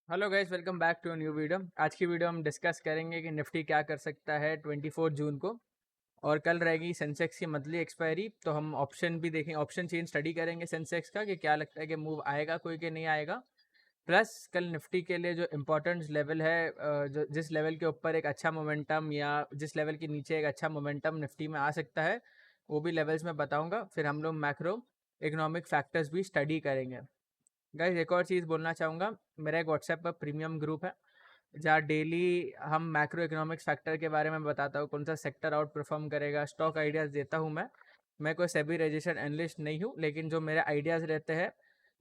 Hello guys, welcome back to new video. आज की video हम डिस्कस करेंगे कि निफ्टी क्या कर सकता है 24 जून को। और कल रहेगी सेंसेक्स की मंथली एक्सपायरी, तो हम ऑप्शन भी देखेंगे, ऑप्शन चेन स्टडी करेंगे सेंसेक्स का कि क्या लगता है कि मूव आएगा कोई कि नहीं आएगा। प्लस कल निफ्टी के लिए जो इम्पोर्टेंट लेवल है, जो जिस लेवल के ऊपर एक अच्छा मोमेंटम या जिस लेवल के नीचे एक अच्छा मोमेंटम निफ्टी में आ सकता है, वो भी लेवल्स में बताऊंगा। फिर हम लोग मैक्रो इकोनॉमिक फैक्टर्स भी स्टडी करेंगे। गाइस, एक और चीज़ बोलना चाहूँगा, मेरा एक व्हाट्सएप पर प्रीमियम ग्रुप है जहाँ डेली हम मैक्रो इकोनॉमिक्स फैक्टर के बारे में बताता हूँ, कौन सा सेक्टर आउट परफॉर्म करेगा, स्टॉक आइडियाज़ देता हूँ। मैं कोई सेबी रजिस्टर्ड एनालिस्ट नहीं हूँ, लेकिन जो मेरे आइडियाज़ रहते हैं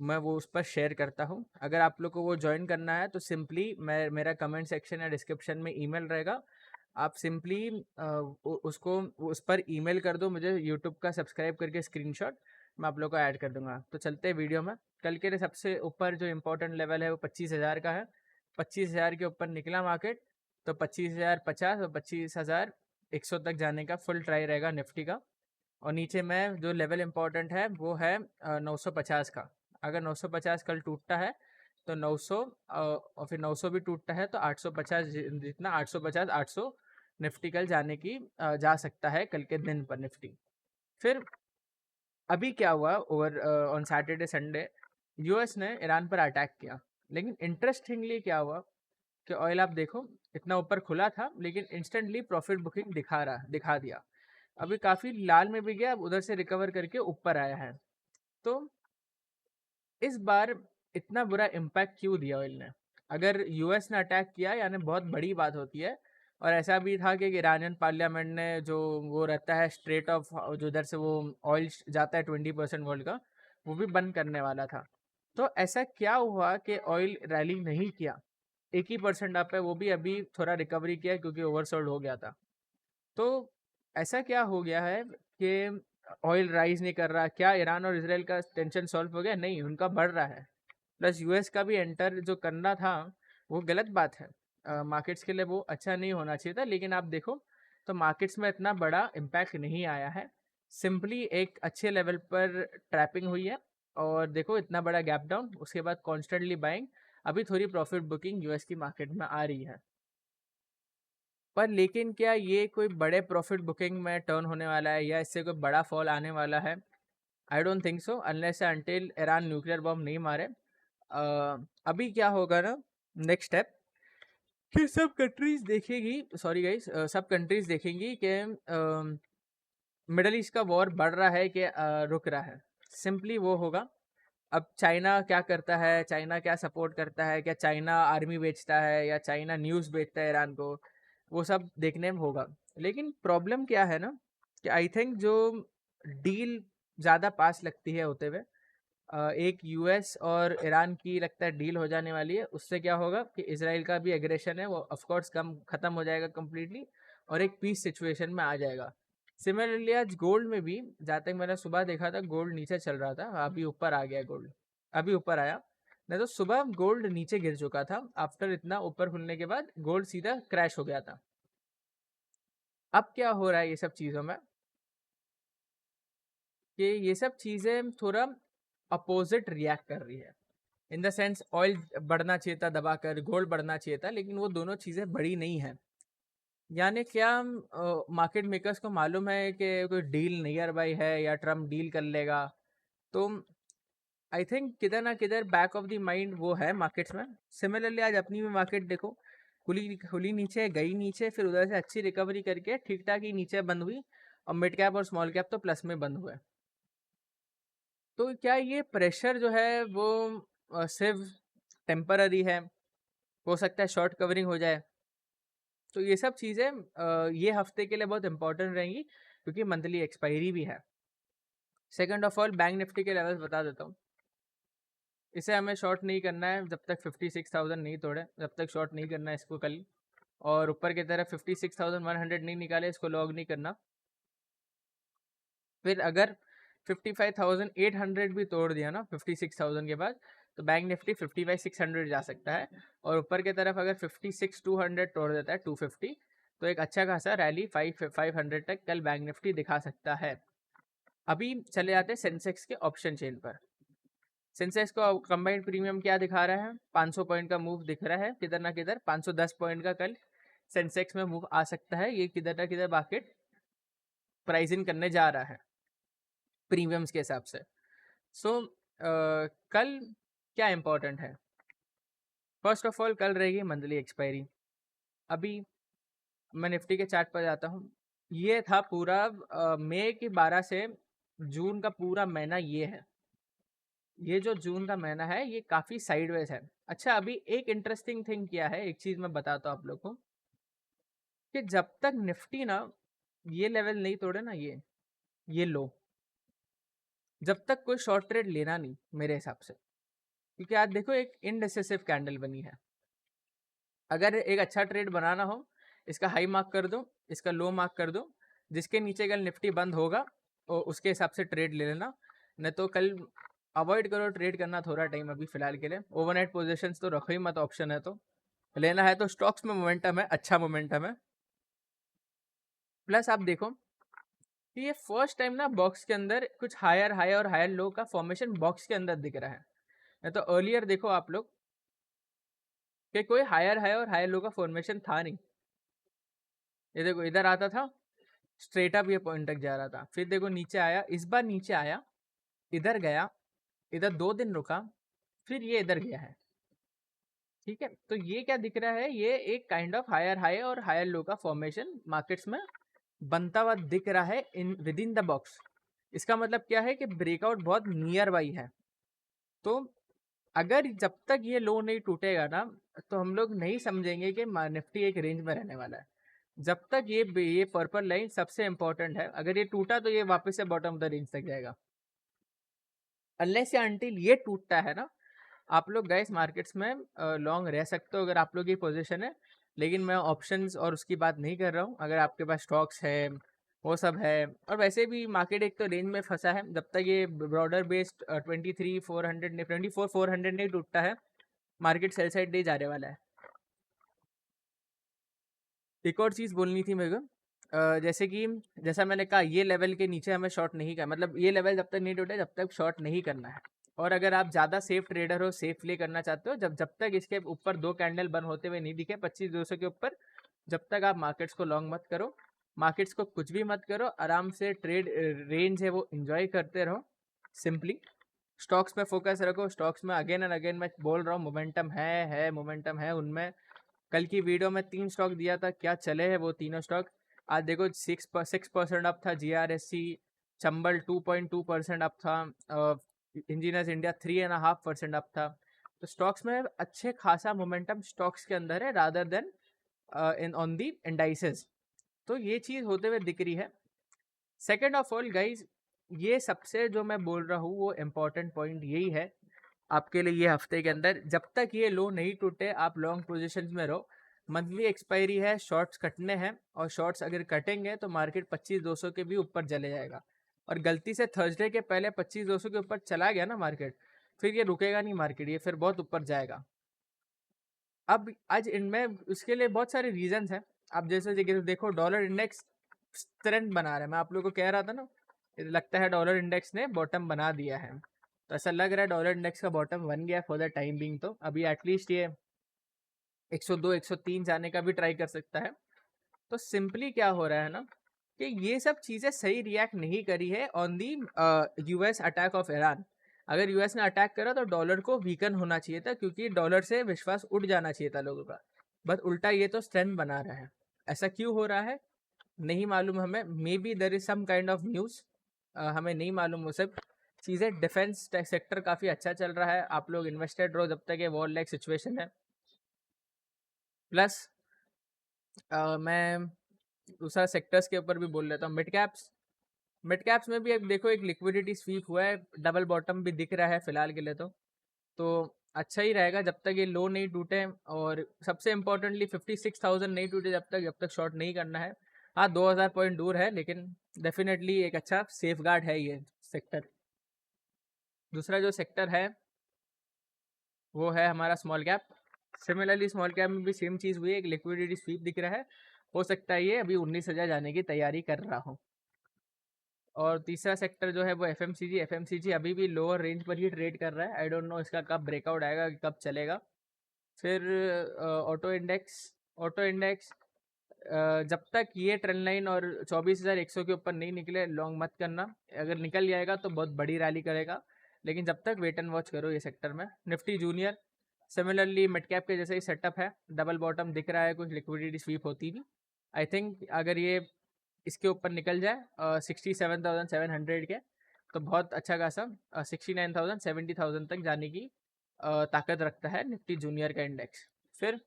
मैं वो उस पर शेयर करता हूँ। अगर आप लोग को वो ज्वाइन करना है तो सिंपली मेरा कमेंट सेक्शन या डिस्क्रिप्शन में ईमेल रहेगा। आप सिंपली उसको उस पर ईमेल कर दो मुझे, यूट्यूब का सब्सक्राइब करके स्क्रीनशॉट, मैं आप लोग को ऐड कर दूंगा। तो चलते हैं वीडियो में। कल के लिए सबसे ऊपर जो इम्पोर्टेंट लेवल है वो 25,000 का है। 25,000 के ऊपर निकला मार्केट तो 25,050 और 25,100 तक जाने का फुल ट्राई रहेगा निफ्टी का। और नीचे में जो लेवल इम्पोर्टेंट है वो है 950 का। अगर 950 कल टूटता है तो 900, और फिर 900 भी टूटता है तो 850, जितना 850 800 निफ्टी कल जाने की जा सकता है कल के दिन पर निफ्टी। फिर अभी क्या हुआ, over on Saturday Sunday US ने ईरान पर अटैक किया। लेकिन इंटरेस्टिंगली क्या हुआ कि ऑयल आप देखो इतना ऊपर खुला था लेकिन इंस्टेंटली प्रॉफिट बुकिंग दिखा दिया। अभी काफ़ी लाल में भी गया, अब उधर से रिकवर करके ऊपर आया है। तो इस बार इतना बुरा इम्पैक्ट क्यों दिया ऑयल ने? अगर यूएस ने अटैक किया यानी बहुत बड़ी बात होती है। और ऐसा भी था कि ईरानियन पार्लियामेंट ने जो वो रहता है स्ट्रेट ऑफ, जो उधर से वो ऑयल जाता है 20% वर्ल्ड का, वो भी बंद करने वाला था। तो ऐसा क्या हुआ कि ऑयल रैली नहीं किया? 1 ही % अप है, वो भी अभी थोड़ा रिकवरी किया क्योंकि ओवरसोल्ड हो गया था। तो ऐसा क्या हो गया है कि ऑयल राइज नहीं कर रहा? क्या ईरान और इसराइल का टेंशन सॉल्व हो गया? नहीं, उनका बढ़ रहा है। प्लस यूएस का भी एंटर जो करना था वो गलत बात है। मार्केट्स के लिए वो अच्छा नहीं होना चाहिए था, लेकिन आप देखो तो मार्केट्स में इतना बड़ा इम्पैक्ट नहीं आया है। सिंपली एक अच्छे लेवल पर ट्रैपिंग हुई है। और देखो इतना बड़ा गैप डाउन, उसके बाद कॉन्स्टेंटली बाइंग, अभी थोड़ी प्रॉफिट बुकिंग यूएस की मार्केट में आ रही है। पर लेकिन क्या ये कोई बड़े प्रॉफिट बुकिंग में टर्न होने वाला है या इससे कोई बड़ा फॉल आने वाला है? I don't think so, unless until Iran nuclear bomb नहीं मारे। अभी क्या होगा ना, नेक्स्ट स्टेप, कि सब कंट्रीज देखेगी, सॉरी गाइस, सब कंट्रीज देखेंगी कि मिडल ईस्ट का वॉर बढ़ रहा है कि रुक रहा है। सिंपली वो होगा। अब चाइना क्या करता है, चाइना क्या सपोर्ट करता है, क्या चाइना आर्मी बेचता है या चाइना न्यूज़ बेचता है ईरान को, वो सब देखने में होगा। लेकिन प्रॉब्लम क्या है ना, कि आई थिंक जो डील ज़्यादा पास लगती है होते हुए, एक यूएस और ईरान की लगता है डील हो जाने वाली है। उससे क्या होगा कि इसराइल का भी एग्रेशन है वो ऑफकोर्स कम ख़त्म हो जाएगा कम्प्लीटली, और एक पीस सिचुएशन में आ जाएगा। सिमिलरली आज गोल्ड में भी, जहाँ तक मैंने सुबह देखा था गोल्ड नीचे चल रहा था, अभी ऊपर आ गया गोल्ड, अभी ऊपर आया। नहीं तो सुबह गोल्ड नीचे गिर चुका था, आफ्टर इतना ऊपर खुलने के बाद गोल्ड सीधा क्रैश हो गया था। अब क्या हो रहा है ये सब चीज़ों में, कि ये सब चीज़ें थोड़ा अपोजिट रिएक्ट कर रही है। इन द सेंस ऑयल बढ़ना चाहिए था दबाकर, गोल्ड बढ़ना चाहिए था, लेकिन वो दोनों चीज़ें बड़ी नहीं है। यानी क्या मार्केट मेकर्स को मालूम है कि कोई डील नियर बाई है या ट्रम्प डील कर लेगा? तो आई थिंक किधर ना किधर बैक ऑफ द माइंड वो है मार्केट्स में। सिमिलरली आज अपनी भी मार्केट देखो, खुली खुली नीचे, गई नीचे, फिर उधर से अच्छी रिकवरी करके ठीक ठाक ही नीचे बंद हुई, और मिड कैप और स्मॉल कैप तो प्लस में बंद हुए। तो क्या ये प्रेशर जो है वो सिर्फ टेम्पररी है? हो सकता है शॉर्ट कवरिंग हो जाए। तो ये सब चीज़ें ये हफ्ते के लिए बहुत इंपॉर्टेंट रहेंगी क्योंकि मंथली एक्सपायरी भी है। Second of all, bank Nifty के लेवल्स बता देता हूँ। इसे हमें शॉर्ट नहीं करना है जब तक 56,000 नहीं तोड़े, जब तक शॉर्ट नहीं करना है इसको कल। और ऊपर की तरफ 56,100 नहीं निकाले, इसको लॉग नहीं करना। फिर अगर 55,800 भी तोड़ दिया ना 56,000 के बाद, तो बैंक निफ्टी 55,600 जा सकता है। और ऊपर की तरफ अगर 56,200 तोड़ देता है 250, तो एक अच्छा खासा रैली 500 तक कल बैंक निफ्टी दिखा सकता है। अभी चले जाते हैं सेंसेक्स के ऑप्शन चेन पर। सेंसेक्स को कंबाइंड प्रीमियम क्या दिखा रहा है, 500 पॉइंट का मूव दिख रहा है, किधर ना किधर 510 पॉइंट का कल सेंसेक्स में मूव आ सकता है। ये किधर ना किधर मार्केट प्राइसिंग करने जा रहा है प्रीमियम्स के हिसाब से। सो कल क्या इंपॉर्टेंट है, फर्स्ट ऑफ ऑल कल रहेगी मंथली एक्सपायरी। अभी मैं निफ्टी के चार्ट पर जाता हूँ, ये था पूरा मई की 12 से जून का पूरा महीना ये है। ये जो जून का महीना है ये काफ़ी साइडवेज है। अच्छा, अभी एक इंटरेस्टिंग थिंग किया है, एक चीज़ मैं बताता हूँ आप लोग को, कि जब तक निफ्टी ना ये लेवल नहीं तोड़े ना, ये लो, जब तक कोई शॉर्ट ट्रेड लेना नहीं मेरे हिसाब से। क्योंकि आज देखो एक इनडिसिसिव कैंडल बनी है। अगर एक अच्छा ट्रेड बनाना हो, इसका हाई मार्क कर दो, इसका लो मार्क कर दो, जिसके नीचे कल निफ्टी बंद होगा और उसके हिसाब से ट्रेड ले लेना। नहीं तो कल अवॉइड करो ट्रेड करना थोड़ा टाइम अभी फिलहाल के लिए। ओवरनाइट पोजीशंस तो रखो ही मत, ऑप्शन है तो लेना है तो स्टॉक्स में मोमेंटम है, अच्छा मोमेंटम है। प्लस आप देखो कि ये फर्स्ट टाइम ना बॉक्स के अंदर कुछ हायर हाई और हायर लो का फॉर्मेशन बॉक्स के अंदर दिख रहा है। नहीं तो अर्लियर देखो आप लोग कि कोई हायर हाई और हायर लो का फॉर्मेशन था नहीं। ये देखो इधर आता था, स्ट्रेट अप ये पॉइंट तक जा रहा था, फिर देखो नीचे आया, इस बार नीचे आया, इधर गया, इधर 2 दिन रुका, फिर ये इधर गया है। ठीक है, तो ये क्या दिख रहा है, ये एक काइंड ऑफ हायर हाई और हायर लो का फॉर्मेशन मार्केट्स में बनता हुआ दिख रहा है in with in the box. इसका मतलब क्या है कि ब्रेकआउट बहुत नियर बाई है। तो अगर जब तक ये लो नहीं टूटेगा ना, तो हम लोग नहीं समझेंगे कि निफ्टी एक रेंज में रहने वाला है। जब तक ये पर्पल लाइन सबसे इंपॉर्टेंट है, अगर ये टूटा तो ये वापस से बॉटम ऑफ द रेंज तक जाएगा। अनलेस या अनटिल ये टूटता है ना, आप लोग गाइस मार्केट्स में लॉन्ग रह सकते हो अगर आप लोग की पोजीशन है। लेकिन मैं ऑप्शंस और उसकी बात नहीं कर रहा हूँ। अगर आपके पास स्टॉक्स है, वो सब है, और वैसे भी मार्केट एक तो रेंज में फंसा है, जब तक ये ब्रॉडर बेस्ड 24,400 नहीं टूटता है, मार्केट सेल साइड नहीं जाने वाला है। एक और चीज़ बोलनी थी मेरे को, जैसे कि जैसा मैंने कहा ये लेवल के नीचे हमें शॉर्ट नहीं करना, मतलब ये लेवल जब तक नहीं टूटे जब तक शॉर्ट नहीं करना है। और अगर आप ज़्यादा सेफ ट्रेडर हो, सेफ प्ले करना चाहते हो, जब तक इसके ऊपर 2 कैंडल बन होते हुए नहीं दिखे 25,200 के ऊपर, जब तक आप मार्केट्स को लॉन्ग मत करो, मार्केट्स को कुछ भी मत करो, आराम से ट्रेड रेंज है वो इंजॉय करते रहो। सिंपली स्टॉक्स में फोकस रखो। स्टॉक्स में अगेन एंड अगेन मैं बोल रहा हूँ, मोमेंटम है उनमें। कल की वीडियो में 3 स्टॉक दिया था, क्या चले हैं वो तीनों स्टॉक। आज देखो 6% अप था GRSC, चंबल 2.2% अप था, इंजीनियर्स इंडिया 3.5% अप था। तो स्टॉक्स में अच्छे खासा मोमेंटम स्टॉक्स के अंदर है rather then in on the indices. तो ये चीज़ होते हुए दिख रही है। सेकेंड ऑफ ऑल गाइज, ये सबसे जो मैं बोल रहा हूँ वो इम्पोर्टेंट पॉइंट यही है आपके लिए ये हफ्ते के अंदर, जब तक ये लो नहीं टूटे आप लॉन्ग पोजीशंस में रहो। मंथली एक्सपायरी है, शॉर्ट्स कटने हैं, और शॉर्ट्स अगर कटेंगे तो मार्केट 25,200 के भी ऊपर चले जाएगा। और गलती से थर्सडे के पहले 25,200 के ऊपर चला गया ना मार्केट, फिर ये रुकेगा नहीं मार्केट, ये फिर बहुत ऊपर जाएगा। अब आज इनमें उसके लिए बहुत सारे रीजंस हैं। आप जैसे देखो डॉलर इंडेक्स स्ट्रेंथ बना रहा है, मैं आप लोगों को कह रहा था ना, लगता है डॉलर इंडेक्स ने बॉटम बना दिया है। तो ऐसा लग रहा है डॉलर इंडेक्स का बॉटम बन गया फॉर द टाइम बिंग। तो अभी एटलीस्ट ये 102 103 जाने का भी ट्राई कर सकता है। तो सिंपली क्या हो रहा है ना, कि ये सब चीज़ें सही रिएक्ट नहीं करी है on the US attack of Iran. अगर US ने अटैक करा तो डॉलर को वीकन होना चाहिए था, क्योंकि डॉलर से विश्वास उठ जाना चाहिए था लोगों का। बट उल्टा ये तो स्ट्रेंथ बना रहा है। ऐसा क्यों हो रहा है नहीं मालूम हमें, maybe there is some kind of news, हमें नहीं मालूम वो सब चीज़ें। डिफेंस सेक्टर काफ़ी अच्छा चल रहा है, आप लोग इन्वेस्टेड रहो जब तक ये वॉर लाइक सिचुएशन है। प्लस मैं दूसरा सेक्टर्स के ऊपर भी बोल लेता हूँ। मिड कैप्स में भी अब देखो एक लिक्विडिटी स्वीप हुआ है, डबल बॉटम भी दिख रहा है फिलहाल के लिए। तो अच्छा ही रहेगा जब तक ये लो नहीं टूटे, और सबसे इम्पोर्टेंटली 56,000 नहीं टूटे जब तक शॉर्ट नहीं करना है। हाँ 2,000 पॉइंट दूर है, लेकिन डेफिनेटली एक अच्छा सेफ गार्ड है ये सेक्टर। दूसरा जो सेक्टर है वो है हमारा small cap. Similarly small cap में भी सेम चीज़ हुई है, एक लिक्विडिटी स्वीप दिख रहा है। हो सकता है ये अभी 19,000 जाने की तैयारी कर रहा हो। और तीसरा सेक्टर जो है वो एफएमसीजी अभी भी लोअर रेंज पर ही ट्रेड कर रहा है। आई डोंट नो इसका कब ब्रेकआउट आएगा, कब चलेगा। फिर ऑटो इंडेक्स जब तक ये ट्रेंड लाइन और 24,100 के ऊपर नहीं निकले लॉन्ग मत करना। अगर निकल जाएगा तो बहुत बड़ी रैली करेगा, लेकिन जब तक वेट एंड वॉच करो ये सेक्टर में। Nifty junior similarly mid cap के जैसे ही सेटअप है, डबल बॉटम दिख रहा है, कुछ लिक्विडिटी स्वीप होती भी। आई थिंक अगर ये इसके ऊपर निकल जाए 67,700 के, तो बहुत अच्छा खासा 69,000 70,000 तक जाने की ताकत रखता है निफ्टी जूनियर का इंडेक्स। फिर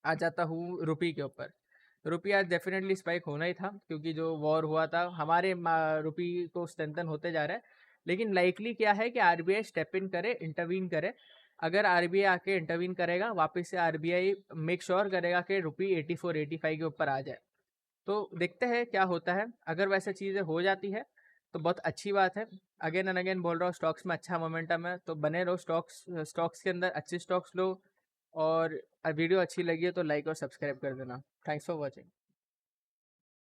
आ जाता हूँ रुपी के ऊपर। रुपी आज डेफिनेटली स्पाइक होना ही था, क्योंकि जो वॉर हुआ था हमारे रुपी को स्ट्रेंथन होते जा रहा है। लेकिन लाइकली क्या है कि आरबीआई स्टेप इन करे, इंटरवीन करे। अगर आरबीआई आके इंटरवीन करेगा, वापस से आरबीआई मेक श्योर करेगा कि रुपी 84 85 के ऊपर आ जाए। तो देखते हैं क्या होता है। अगर वैसे चीज़ें हो जाती है तो बहुत अच्छी बात है। अगेन एंड अगेन बोल रहा हूँ, स्टॉक्स में अच्छा मोमेंटम है, तो बने रहो स्टॉक्स के अंदर, अच्छे स्टॉक्स लो। और वीडियो अच्छी लगी है तो लाइक और सब्सक्राइब कर देना। Thanks for watching.